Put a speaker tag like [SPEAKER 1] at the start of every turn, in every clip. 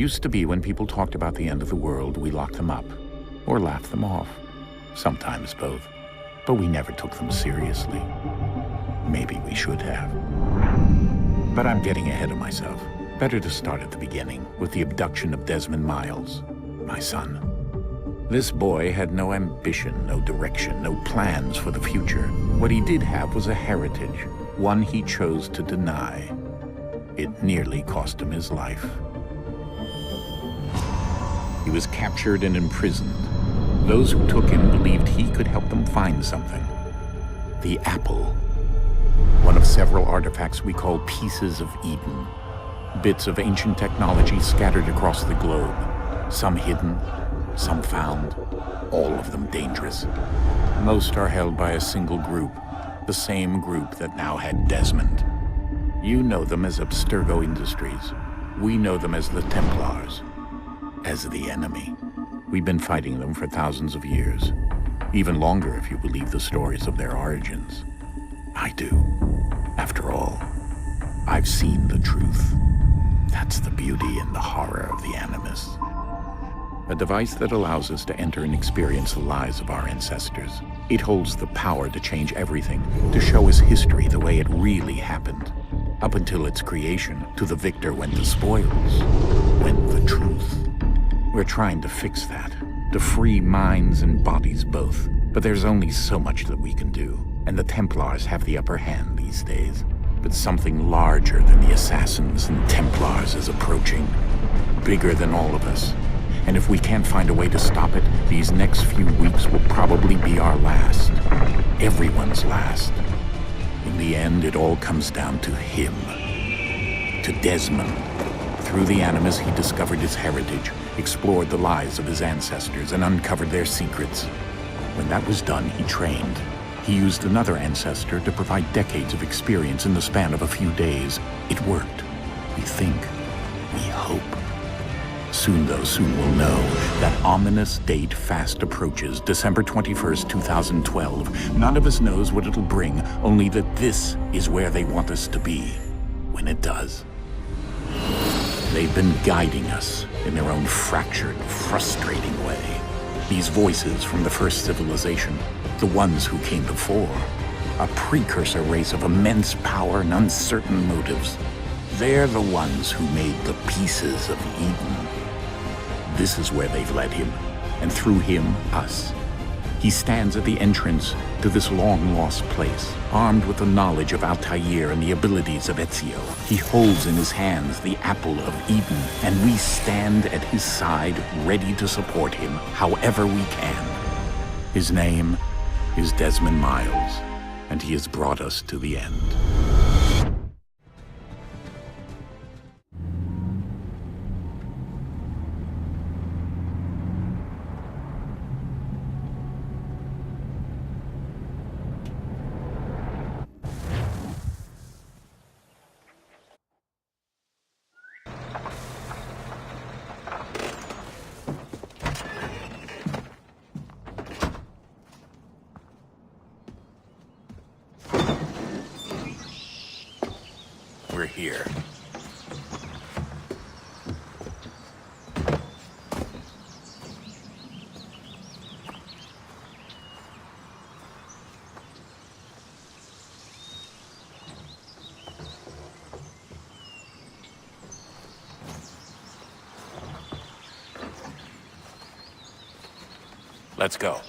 [SPEAKER 1] Used to be when people talked about the end of the world, we locked them up, or laughed them off. Sometimes both. But we never took them seriously. Maybe we should have. But I'm getting ahead of myself. Better to start at the beginning, with the abduction of Desmond Miles, my son. This boy had no ambition, no direction, no plans for the future. What he did have was a heritage, one he chose to deny. It nearly cost him his life. He was captured and imprisoned. Those who took him believed he could help them find something. The apple. One of several artifacts we call pieces of Eden. Bits of ancient technology scattered across the globe. Some hidden, some found, all of them dangerous. Most are held by a single group, the same group that now had Desmond. You know them as Abstergo Industries. We know them as the Templars, as the enemy. We've been fighting them for thousands of years, even longer if you believe the stories of their origins. I do. After all, I've seen the truth. That's the beauty and the horror of the Animus. A device that allows us to enter and experience the lives of our ancestors. It holds the power to change everything, to show us history the way it really happened. Up until its creation, to the victor went the spoils, went the truth. We're trying to fix that, to free minds and bodies both. But there's only so much that we can do, and the Templars have the upper hand these days. But something larger than the Assassins and Templars is approaching, bigger than all of us. And if we can't find a way to stop it, these next few weeks will probably be our last. Everyone's last. In the end, it all comes down to him. To Desmond. Through the Animus, he discovered his heritage, explored the lives of his ancestors, and uncovered their secrets. When that was done, he trained. He used another ancestor to provide decades of experience in the span of a few days. It worked. We think. We hope. Soon we'll know. That ominous date fast approaches, December 21st, 2012. None of us knows what it'll bring, only that this is where they want us to be, when it does. They've been guiding us in their own fractured, frustrating way. These voices from the first civilization, the ones who came before, a precursor race of immense power and uncertain motives. They're the ones who made the pieces of Eden. This is where they've led him, and through him, us. He stands at the entrance to this long-lost place, armed with the knowledge of Altair and the abilities of Ezio. He holds in his hands the apple of Eden, and we stand at his side, ready to support him however we can. His name is Desmond Miles, and he has brought us to the end. We're here. Let's go.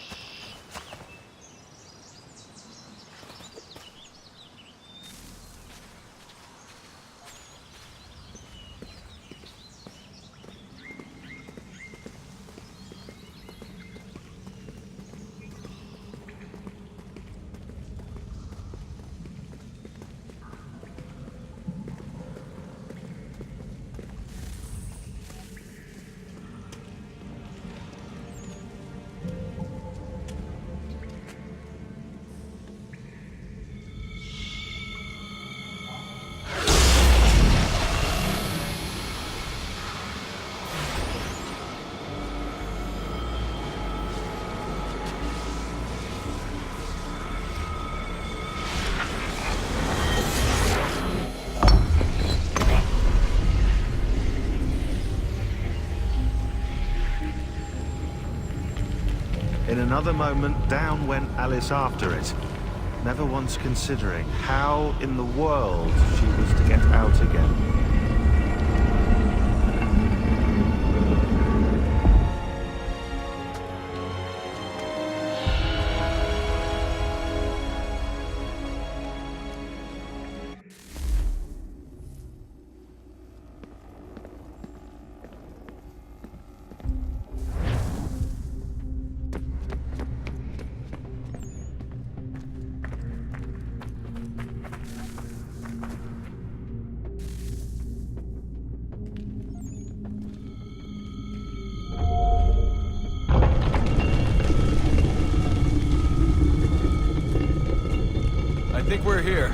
[SPEAKER 2] In another moment, down went Alice after it, never once considering how in the world she was to get out again.
[SPEAKER 3] I think we're here.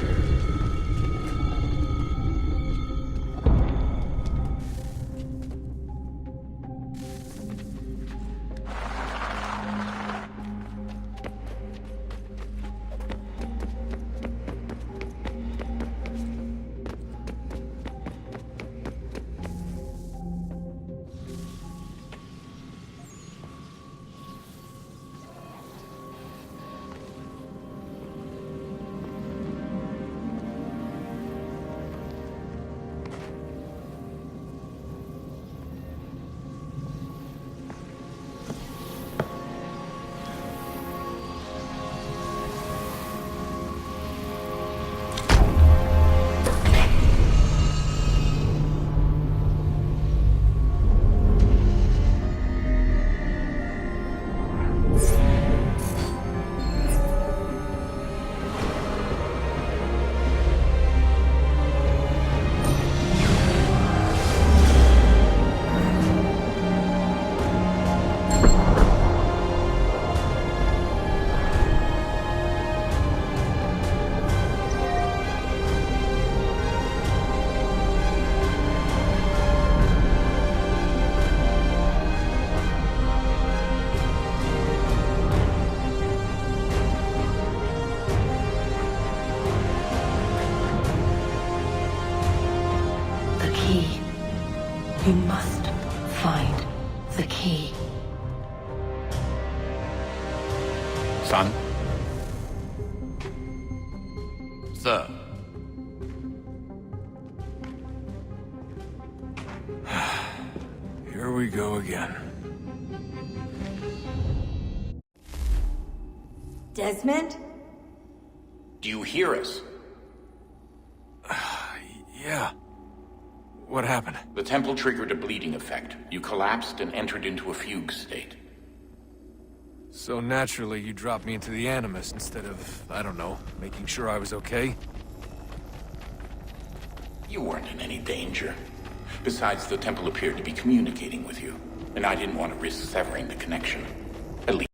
[SPEAKER 4] You must find the key.
[SPEAKER 1] Son?
[SPEAKER 5] Sir.
[SPEAKER 3] Here we go again.
[SPEAKER 4] Desmond?
[SPEAKER 1] Do you hear us?
[SPEAKER 3] Yeah. What happened?
[SPEAKER 1] The temple triggered a bleeding effect. You collapsed and entered into a fugue state.
[SPEAKER 3] So naturally, you dropped me into the Animus instead of, I don't know, making sure I was okay?
[SPEAKER 1] You weren't in any danger. Besides, the temple appeared to be communicating with you, and I didn't want to risk severing the connection. At least